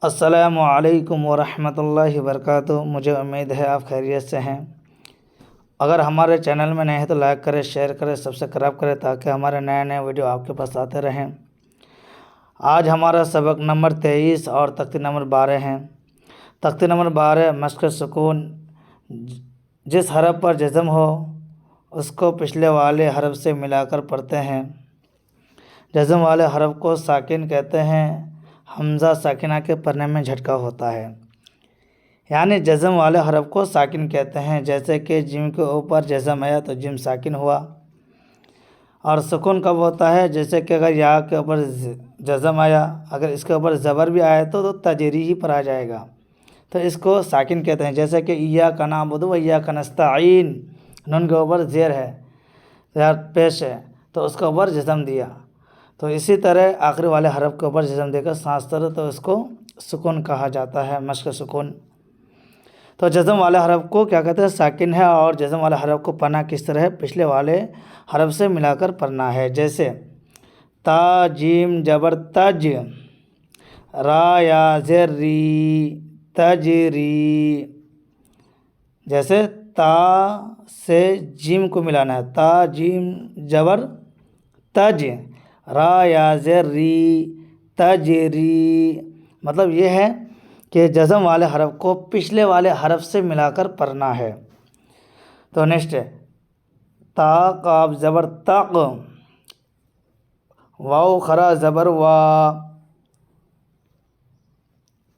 السلام علیکم ورحمۃ اللہ وبرکاتہ۔ مجھے امید ہے آپ خیریت سے ہیں۔ اگر ہمارے چینل میں نئے ہیں تو لائک کریں، شیئر کریں، سبسکرائب کریں تاکہ ہمارے نئے ویڈیو آپ کے پاس آتے رہیں۔ آج ہمارا سبق نمبر 23 اور تختی نمبر 12 ہیں۔ تختی نمبر 12 مشق سکون۔ جس حرف پر جزم ہو اس کو پچھلے والے حرف سے ملا کر پڑھتے ہیں۔ جزم والے حرف کو ساکن کہتے ہیں۔ حمزہ ساکنہ کے پڑھنے میں جھٹکا ہوتا ہے، یعنی جزم والے حرف کو ساکن کہتے ہیں۔ جیسے کہ جیم کے اوپر جزم آیا تو جیم ساکن ہوا۔ اور سکون کب ہوتا ہے؟ جیسے کہ اگر یا کے اوپر جزم آیا، اگر اس کے اوپر زبر بھی آیا تو تجریحی پر آ جائے گا، تو اس کو ساکن کہتے ہیں۔ جیسے کہ ایاک نعبد و ایاک نستعین، نون کے اوپر زیر ہے یا پیش ہے تو اس کے اوپر جزم دیا، تو اسی طرح آخری والے حرف کے اوپر جزم دے کر سانس ترے تو اس کو سکون کہا جاتا ہے، مشق سکون۔ تو جزم والے حرف کو کیا کہتے ہیں؟ ساکن ہے۔ اور جزم والے حرف کو پڑھنا کس طرح ہے؟ پچھلے والے حرف سے ملا کر پڑھنا ہے۔ جیسے تا جیم جبر تج، را یا زیر ری، تجری۔ جیسے تا سے جیم کو ملانا ہے، تا جیم جبر تج، را یا زیر ری، تجری۔ مطلب یہ ہے کہ جزم والے حرف کو پچھلے والے حرف سے ملا کر پڑھنا ہے۔ تو نیکسٹ ہے تا قاف زبر تق، واو خرا زبر وا،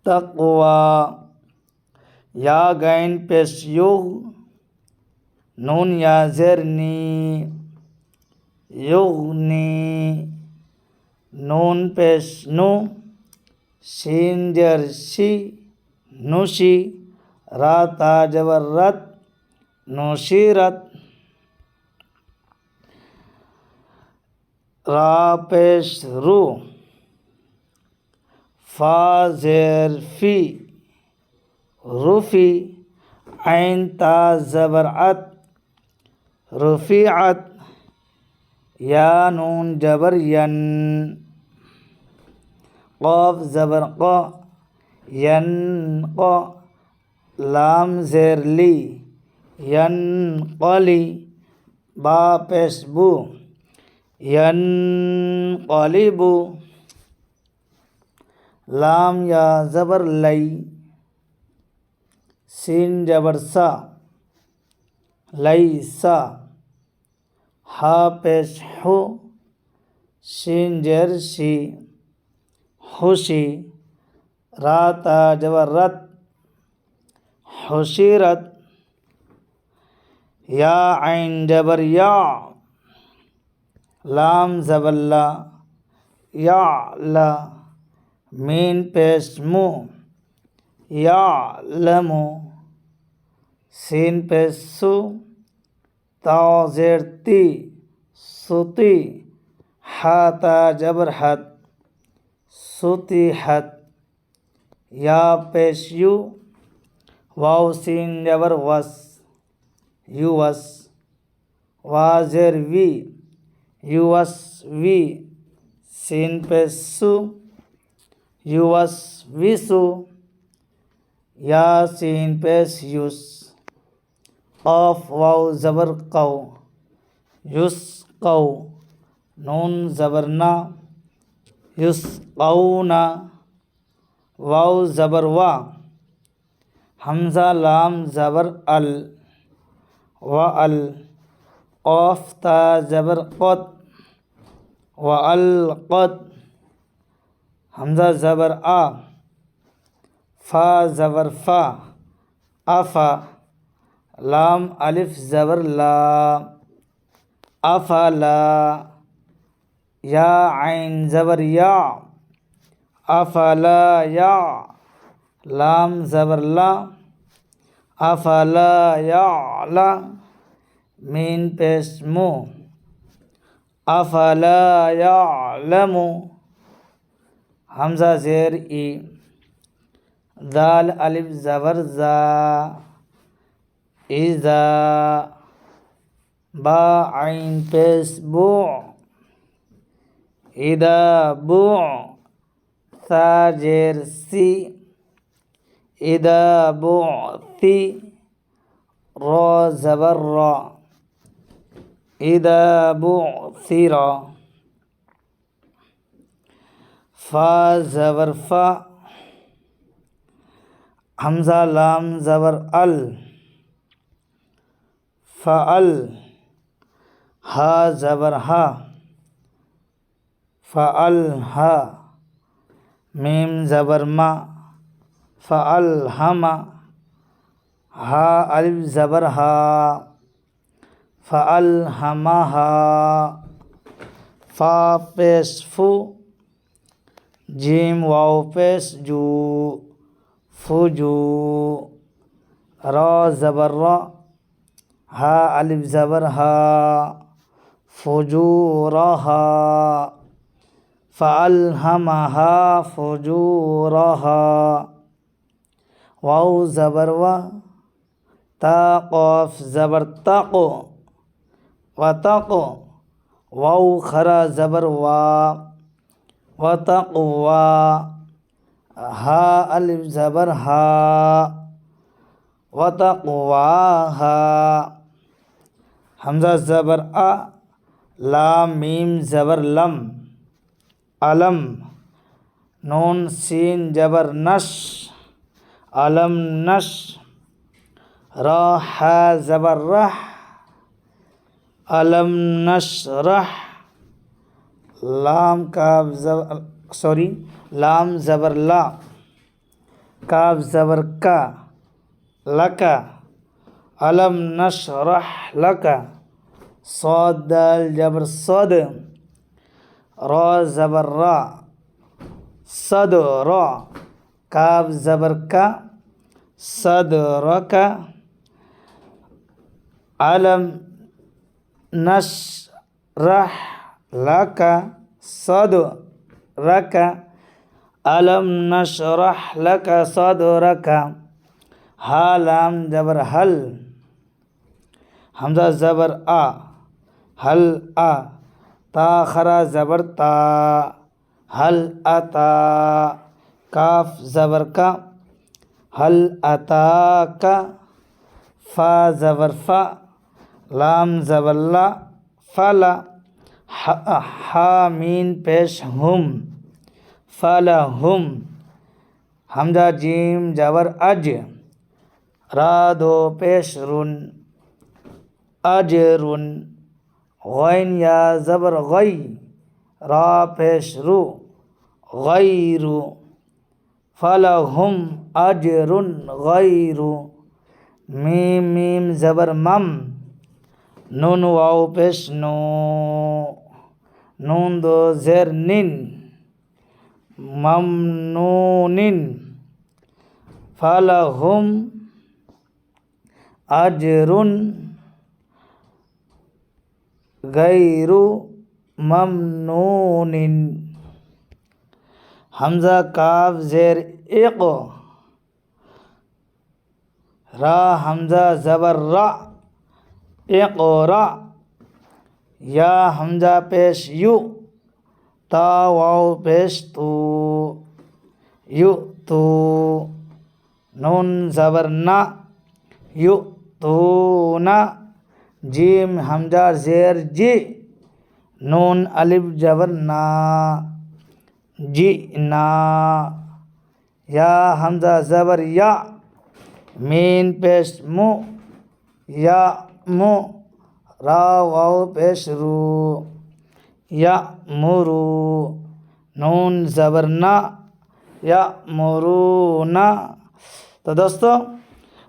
تقوا۔ یا غین پیش یو، نون یا زیر نی، یغنی۔ نون پیش نو، شین زیر شی، نوشی۔ را تا جبر رت، نوشیرت۔ را پیش رو، فا زیر فی، رفی۔ عین تا زبر عت، رفیعت۔ یا نون جبر ین، قاف زبر قا، ینقا۔ لام زیر لی، ینقلی۔ با پیش بو، ینقلب۔ لام یا زبر لی، سین جبر سا، لیسا۔ ہا پیش ہو، شین زیر شی، خوشی۔ را تا جبر رت، حشیرت۔ یا عین جبر یا، لام زبر لا، یعلا۔ مین پیش مو، یعلم۔ سین پیش سو، تا زیر تی، ستی۔ ہا تا جبر حت، ستیحت۔ یا پیش یو، واو سین جبر وس، یوس۔ وا زیر وی، یوس وی۔ سین پیش سو، یوس ویسو۔ یا سین پیش یوس، قاف واو زبر قو، یسقو۔ نون زبر نا، یسقونا۔ واو زبر وا، حمزہ لام زبر ال، وال۔ قاف تا زبر قد، والقد۔ حمزہ زبر آ، فا زبر فا، افا۔ لام الف زبر لا، افلا۔ یا عین زبر یا، افلا یا۔ لام زبر لا، افلا یعلا۔ مین پیش مو، افلا یعلم۔ حمزہ زیر ای، دال الف زبر زا، اذا۔ با عین پیش بو، اذا بو۔ سا زیر سی اذا بعثی را زبر را اذا بعثر فا زبر فا حمزہ لام زبر ال فعل ہا زبر ہا فعل ہا میم زبر ما فعل ہم ہا الف زبر ہا فعل ہم ہا فا پیش فو جیم واو پیش جو فجو را زبر را ہا الف زبر ہا فجورہا فألہمہا فجورہا واو زبر و تا قاف زبر تق وتق واو خرا زبر وا وتقوا ہا الف زبر ہا وتقواہا حمزہ زبر ا لام میم زبر لم علم نون سین زبر نش علم نش را حا زبر رح علم نشرح لام زبر لا کاف زبر کا لکا علم نشرح لکا صاد دال زبر صد را زبر را صد را کاف زبر کا صدرک علم نشرح لک صدرک علم نشرح لک صدرک ہا لام زبر حل حمزہ زبر آ حل آ تا خرا زبر تا حل اتا کاف زبر کا حل اتا کا فا زبر فا لام زبر لا فلا حامین پیش ہم فلہم حمزہ جیم زبر اج را دو پیش رن اجرن غین یا زبر غی را پیش رو غیر فلہم اجر غیر میم میم زبر مم نون واو پیش نو نون دو زیر نن ممنون فلہم اجر غیر ممنون حمزہ کاف زیر اق را حمزہ زبر را اقرا یا حمزہ پیش یو تا واو پیش تو یو تو نون زبر نا یو تو نا جیم حمزہ زیر جی نون الف زبر نا جی نا یا حمزہ زبر یا مین پیش مو یا مو را واو پیش رو یا مرو نون زبر نا یا مرونا تو دوستو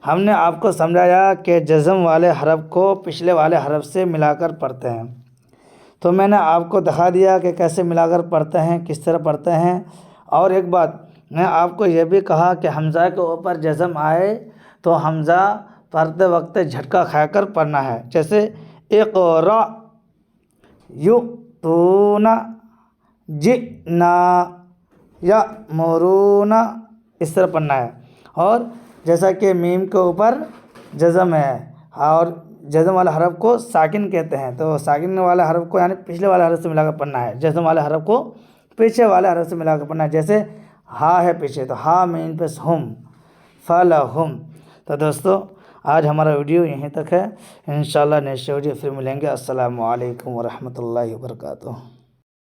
ہم نے آپ کو سمجھایا کہ جزم والے حرف کو پچھلے والے حرف سے ملا کر پڑھتے ہیں. تو میں نے آپ کو دکھا دیا کہ کیسے ملا کر پڑھتے ہیں, کس طرح پڑھتے ہیں. اور ایک بات میں آپ کو یہ بھی کہا کہ حمزہ کے اوپر جزم آئے تو حمزہ پڑھتے وقت جھٹکا کھا کر پڑھنا ہے. جیسے اقرا یؤتونا جئنا یأمرونا اس طرح پڑھنا ہے. اور جیسا کہ میم کے اوپر جزم ہے اور جزم والے حرف کو ساکن کہتے ہیں, تو ساکن والے حرف کو یعنی پچھلے والے حرف سے ملا کر پڑھنا ہے. جزم والے حرف کو پیچھے والے حرف سے ملا کر پڑھنا ہے. جیسے ہا ہے پیچھے، تو ہا مین پس ہم، فلہم۔ تو دوستو آج ہمارا ویڈیو یہیں تک ہے، انشاءاللہ نیکسٹ ویڈیو پھر ملیں گے۔ السلام علیکم ورحمۃ اللہ وبرکاتہ۔